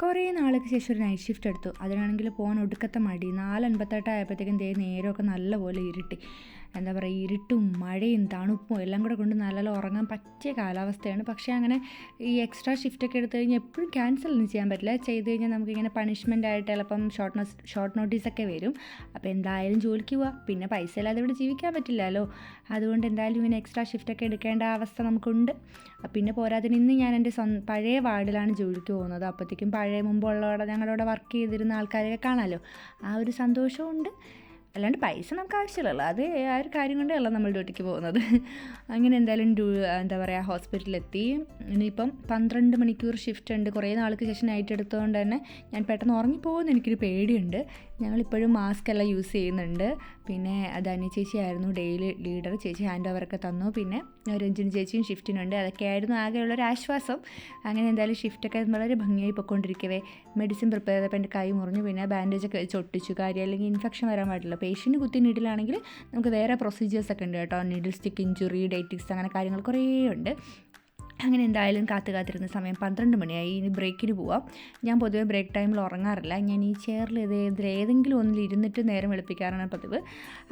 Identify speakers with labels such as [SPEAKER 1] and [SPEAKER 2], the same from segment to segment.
[SPEAKER 1] കുറേ നാൾക്ക് ശേഷം ഒരു നൈറ്റ് ഷിഫ്റ്റ് എടുത്തു. അതിനാണെങ്കിൽ പോകാൻ ഒടുക്കത്തെ മടി. 4:58 ആയപ്പോഴത്തേക്കും നേരമൊക്കെ നല്ലപോലെ ഇരുട്ടി. എന്താ പറയുക, ഇരുട്ടും മഴയും തണുപ്പും എല്ലാം കൂടെ കൊണ്ട് നല്ല ഉറങ്ങാൻ പറ്റിയ കാലാവസ്ഥയാണ്. പക്ഷേ അങ്ങനെ ഈ എക്സ്ട്രാ ഷിഫ്റ്റൊക്കെ എടുത്തു കഴിഞ്ഞാൽ എപ്പോഴും ക്യാൻസലൊന്നും ചെയ്യാൻ പറ്റില്ല. ചെയ്ത് കഴിഞ്ഞാൽ നമുക്കിങ്ങനെ പണിഷ്മെൻ്റ് ആയിട്ട് ചിലപ്പം ഷോർട്ട് നോട്ടീസൊക്കെ വരും. അപ്പോൾ എന്തായാലും ജോലിക്ക് പോവാം, പിന്നെ പൈസ ഇല്ലാതെ ഇവിടെ ജീവിക്കാൻ പറ്റില്ലല്ലോ. അതുകൊണ്ട് എന്തായാലും ഇങ്ങനെ എക്സ്ട്രാ ഷിഫ്റ്റൊക്കെ എടുക്കേണ്ട അവസ്ഥ നമുക്കുണ്ട്. പിന്നെ പോരാതിന് ഇന്ന് ഞാൻ എൻ്റെ പഴയ വാർഡിലാണ് ജോലിക്ക് പോകുന്നത്. അപ്പോഴത്തേക്കും പഴയ മുമ്പുള്ളവിടെ ഞങ്ങളവിടെ വർക്ക് ചെയ്തിരുന്ന ആൾക്കാരെയൊക്കെ കാണാമല്ലോ, ആ ഒരു സന്തോഷമുണ്ട്. അല്ലാണ്ട് പൈസ നമുക്ക് ആവശ്യമില്ലല്ലോ, അത് ആ ഒരു കാര്യം കൊണ്ടേ അല്ല നമ്മൾ ഡ്യൂട്ടിക്ക് പോകുന്നത്. അങ്ങനെ എന്തായാലും എന്താ പറയുക, ഹോസ്പിറ്റലിലെത്തി. ഇനിയിപ്പം 12 മണിക്കൂർ ഷിഫ്റ്റ് ഉണ്ട്. കുറേ നാൾക്ക് ശേഷം നൈറ്റ് എടുത്തതുകൊണ്ട് തന്നെ ഞാൻ പെട്ടെന്ന് ഉറങ്ങിപ്പോകുമെന്ന് എനിക്കൊരു പേടിയുണ്ട്. ഞങ്ങളിപ്പോഴും മാസ്ക് എല്ലാം യൂസ് ചെയ്യുന്നുണ്ട്. പിന്നെ ധന്യ ചേച്ചിയായിരുന്നു ഡെയിലി ലീഡർ. ചേച്ചി ഹാൻഡ് ഓവറൊക്കെ തന്നു. പിന്നെ രഞ്ജിനി ചേച്ചിയും ഷിഫ്റ്റിനുണ്ട്. അതൊക്കെയായിരുന്നു ആകെയുള്ളൊരു ആശ്വാസം. അങ്ങനെ എന്തായാലും ഷിഫ്റ്റൊക്കെ വളരെ ഭംഗിയായി പൊയ്ക്കൊണ്ടിരിക്കവേ മെഡിസിൻ പ്രിപ്പയർ ചെയ്തപ്പോൾ എൻ്റെ കൈ മുറിഞ്ഞു. പിന്നെ ബാൻഡേജൊക്കെ വെച്ച് ഒട്ടിച്ചു. കാര്യം അല്ലെങ്കിൽ ഇൻഫെക്ഷൻ വരാൻ പാടില്ല. പേഷ്യൻ്റ് കുത്തി നീഡിലാണെങ്കിൽ നമുക്ക് വേറെ പ്രൊസീജിയേഴ്സൊക്കെ ഉണ്ട് കേട്ടോ. നീഡിൽ സ്റ്റിക്ക് ഇഞ്ചുറി, ഡേറ്റിക്സ്, അങ്ങനെ കാര്യങ്ങൾ കുറേ ഉണ്ട്. അങ്ങനെ എന്തായാലും കാത്തിരുന്ന സമയം 12 മണിയായി. ഇനി ബ്രേക്കിന് പോവാം. ഞാൻ പൊതുവേ ബ്രേക്ക് ടൈമിൽ ഉറങ്ങാറില്ല. ഞാൻ ഈ ചെയറിൽ ഏതെങ്കിലും ഒന്നിൽ ഇരുന്നിട്ട് നേരം വെളുപ്പിക്കാറാണ് പതിവ്.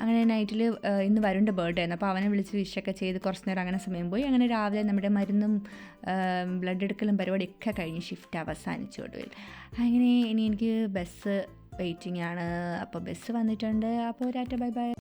[SPEAKER 1] അങ്ങനെ നൈറ്റിൽ ഇന്ന് വരുണിൻ്റെ ബർത്ത്ഡേ ആയിരുന്നു. അപ്പോൾ അവനെ വിളിച്ച് വിഷൊക്കെ ചെയ്ത് കുറച്ച് നേരം അങ്ങനെ സമയം പോയി. അങ്ങനെ രാവിലെ നമ്മുടെ മരുന്നും ബ്ലഡ് എടുക്കലും പരിപാടിയൊക്കെ കഴിഞ്ഞ് ഷിഫ്റ്റ് അവസാനിച്ചു ഒടുവിൽ. അങ്ങനെ ഇനി എനിക്ക് ബസ് വെയിറ്റിംഗ് ആണ്. അപ്പോൾ ബസ് വന്നിട്ടുണ്ട്. അപ്പോൾ ടാറ്റ ബൈ ബൈ.